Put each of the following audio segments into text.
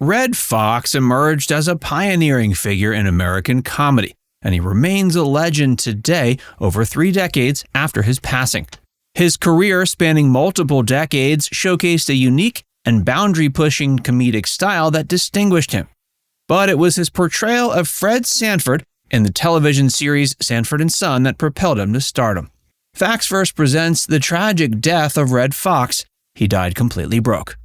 Redd Foxx emerged as a pioneering figure in American comedy, and he remains a legend today over 3 decades after his passing. His career, spanning multiple decades, showcased a unique and boundary-pushing comedic style that distinguished him. But it was his portrayal of Fred Sanford in the television series Sanford and Son that propelled him to stardom. Facts First presents the tragic death of Redd Foxx. He died completely broke.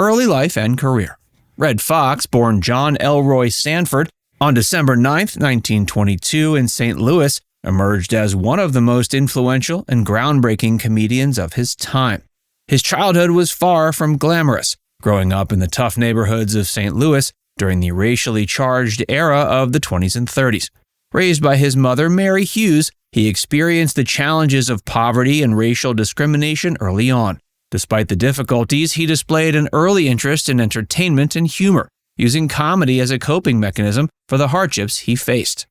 Early life and career. Redd Foxx, born John Elroy Sanford on December 9, 1922 in St. Louis, emerged as one of the most influential and groundbreaking comedians of his time. His childhood was far from glamorous, growing up in the tough neighborhoods of St. Louis during the racially charged era of the 20s and 30s. Raised by his mother, Mary Hughes, he experienced the challenges of poverty and racial discrimination early on. Despite the difficulties, he displayed an early interest in entertainment and humor, using comedy as a coping mechanism for the hardships he faced.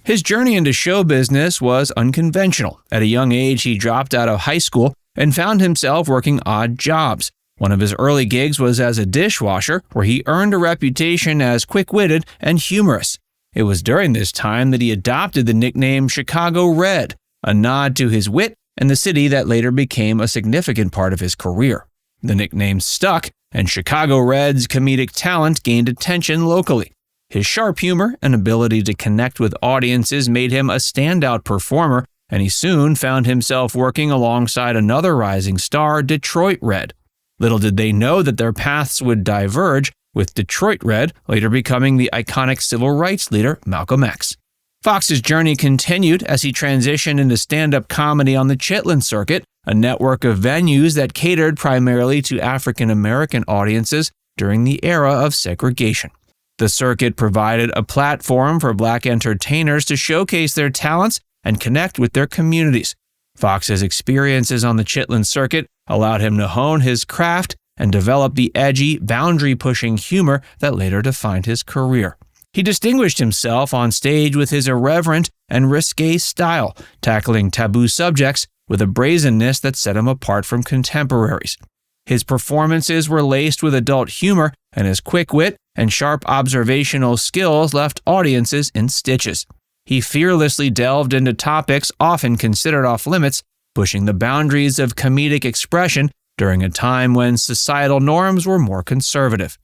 His journey into show business was unconventional. At a young age, he dropped out of high school and found himself working odd jobs. One of his early gigs was as a dishwasher, where he earned a reputation as quick-witted and humorous. It was during this time that he adopted the nickname Chicago Red, a nod to his wit and the city that later became a significant part of his career. The nickname stuck, and Chicago Red's comedic talent gained attention locally. His sharp humor and ability to connect with audiences made him a standout performer, and he soon found himself working alongside another rising star, Detroit Red. Little did they know that their paths would diverge, with Detroit Red later becoming the iconic civil rights leader Malcolm X. Foxx's journey continued as he transitioned into stand-up comedy on the Chitlin circuit, a network of venues that catered primarily to African-American audiences during the era of segregation. The circuit provided a platform for Black entertainers to showcase their talents and connect with their communities. Foxx's experiences on the Chitlin circuit allowed him to hone his craft and develop the edgy, boundary-pushing humor that later defined his career. He distinguished himself on stage with his irreverent and risqué style, tackling taboo subjects with a brazenness that set him apart from contemporaries. His performances were laced with adult humor, and his quick wit and sharp observational skills left audiences in stitches. He fearlessly delved into topics often considered off-limits, pushing the boundaries of comedic expression during a time when societal norms were more conservative.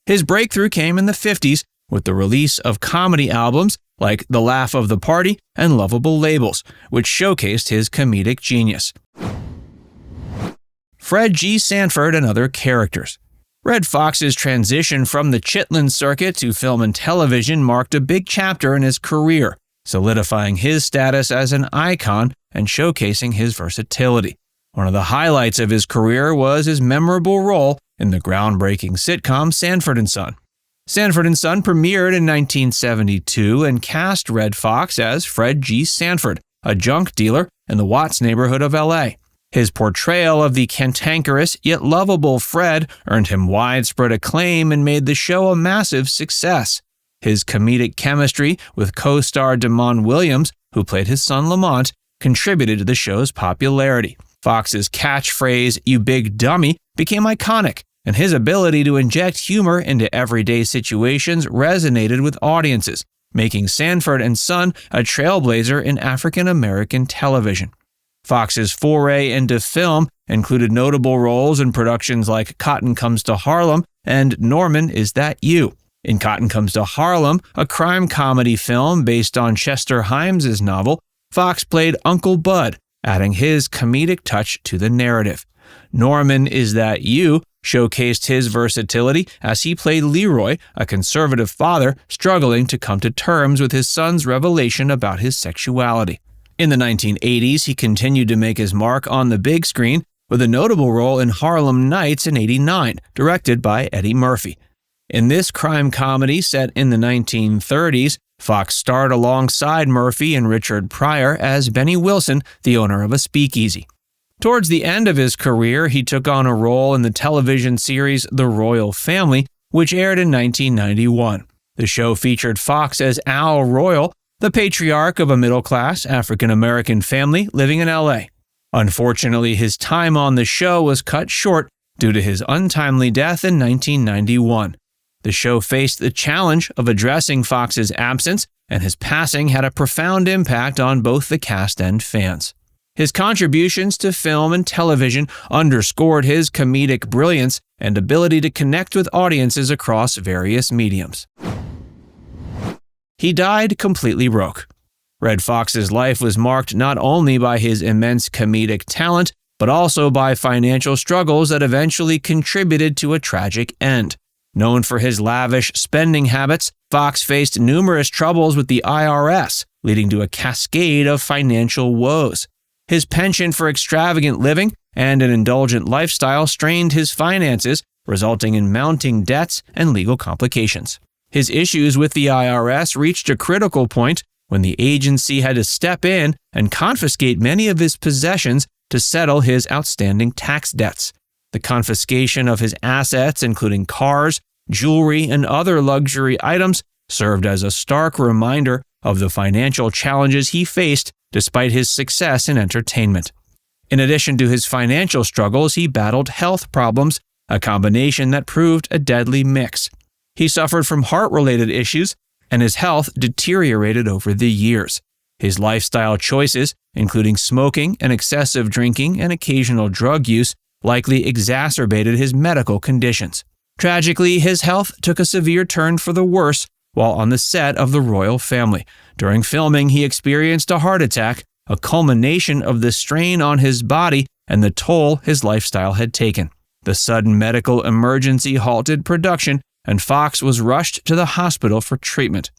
His breakthrough came in the 50s with the release of comedy albums like The Laff of the Party and Lovable Labels, which showcased his comedic genius. Fred G. Sanford and other characters. Redd Foxx's transition from the Chitlin circuit to film and television marked a big chapter in his career, solidifying his status as an icon and showcasing his versatility. One of the highlights of his career was his memorable role in the groundbreaking sitcom Sanford and Son. Sanford and Son premiered in 1972 and cast Redd Foxx as Fred G. Sanford, a junk dealer in the Watts neighborhood of LA. His portrayal of the cantankerous yet lovable Fred earned him widespread acclaim and made the show a massive success. His comedic chemistry with co-star Damon Williams, who played his son Lamont, contributed to the show's popularity. Foxx's catchphrase, "You big dummy," became iconic, and his ability to inject humor into everyday situations resonated with audiences, making Sanford and Son a trailblazer in African-American television. Foxx's foray into film included notable roles in productions like Cotton Comes to Harlem and Norman, Is That You? In Cotton Comes to Harlem, a crime comedy film based on Chester Himes' novel, Foxx played Uncle Bud, adding his comedic touch to the narrative. Norman, Is That You? Showcased his versatility as he played Leroy, a conservative father struggling to come to terms with his son's revelation about his sexuality. In the 1980s, he continued to make his mark on the big screen with a notable role in Harlem Nights in '89, directed by Eddie Murphy. In this crime comedy set in the 1930s, Foxx starred alongside Murphy and Richard Pryor as Benny Wilson, the owner of a speakeasy. Towards the end of his career, he took on a role in the television series The Royal Family, which aired in 1991. The show featured Foxx as Al Royal, the patriarch of a middle-class African-American family living in LA. Unfortunately, his time on the show was cut short due to his untimely death in 1991. The show faced the challenge of addressing Foxx's absence, and his passing had a profound impact on both the cast and fans. His contributions to film and television underscored his comedic brilliance and ability to connect with audiences across various mediums. He died completely broke. Redd Foxx's life was marked not only by his immense comedic talent, but also by financial struggles that eventually contributed to a tragic end. Known for his lavish spending habits, Foxx faced numerous troubles with the IRS, leading to a cascade of financial woes. His penchant for extravagant living and an indulgent lifestyle strained his finances, resulting in mounting debts and legal complications. His issues with the IRS reached a critical point when the agency had to step in and confiscate many of his possessions to settle his outstanding tax debts. The confiscation of his assets, including cars, jewelry, and other luxury items, served as a stark reminder of the financial challenges he faced despite his success in entertainment. In addition to his financial struggles, he battled health problems, a combination that proved a deadly mix. He suffered from heart-related issues, and his health deteriorated over the years. His lifestyle choices, including smoking and excessive drinking and occasional drug use, likely exacerbated his medical conditions. Tragically, his health took a severe turn for the worse while on the set of The Royal Family. During filming, he experienced a heart attack, a culmination of the strain on his body and the toll his lifestyle had taken. The sudden medical emergency halted production, and Foxx was rushed to the hospital for treatment.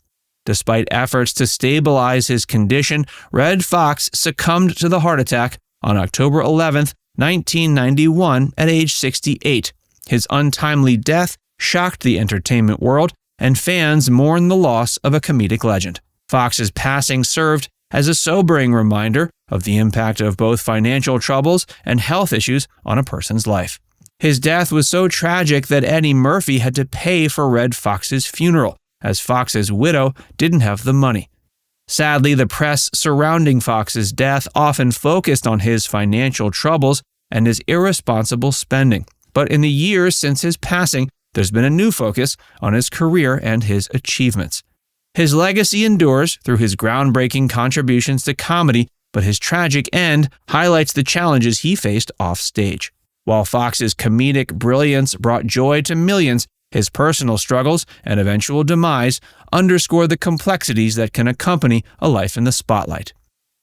Despite efforts to stabilize his condition, Redd Foxx succumbed to the heart attack on October 11, 1991, at age 68. His untimely death shocked the entertainment world, and fans mourned the loss of a comedic legend. Foxx's passing served as a sobering reminder of the impact of both financial troubles and health issues on a person's life. His death was so tragic that Eddie Murphy had to pay for Redd Foxx's funeral, as Foxx's widow didn't have the money. Sadly, the press surrounding Foxx's death often focused on his financial troubles and his irresponsible spending. But in the years since his passing, there's been a new focus on his career and his achievements. His legacy endures through his groundbreaking contributions to comedy, but his tragic end highlights the challenges he faced offstage. While Foxx's comedic brilliance brought joy to millions, his personal struggles and eventual demise underscore the complexities that can accompany a life in the spotlight.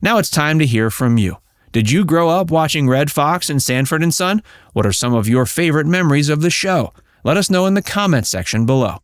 Now it's time to hear from you. Did you grow up watching Redd Foxx and Sanford and Son? What are some of your favorite memories of the show? Let us know in the comments section below.